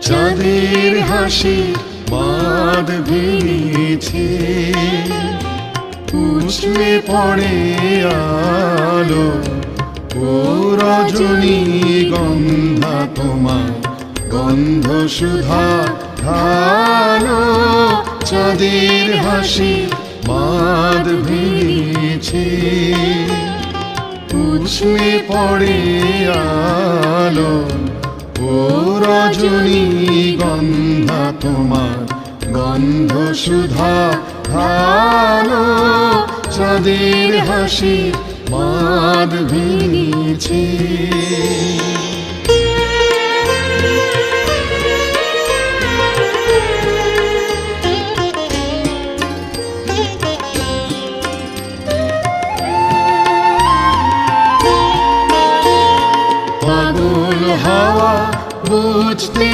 চাঁদের হাসি বাঁধ ভেঙেছে, উছলে পড়ে আলো ও রজনী গন্ধা তোমার গন্ধ সুধা ঢালো। চাঁদের হাসি বাঁধ ভেঙেছে, উছলে পড়ে আলো ও রজনী গন্ধা তোমার গন্ধ সুধা ঢালো। চাঁদের হাসি বাঁধ ভেঙেছে। পাগল হাওয়া বুঝতে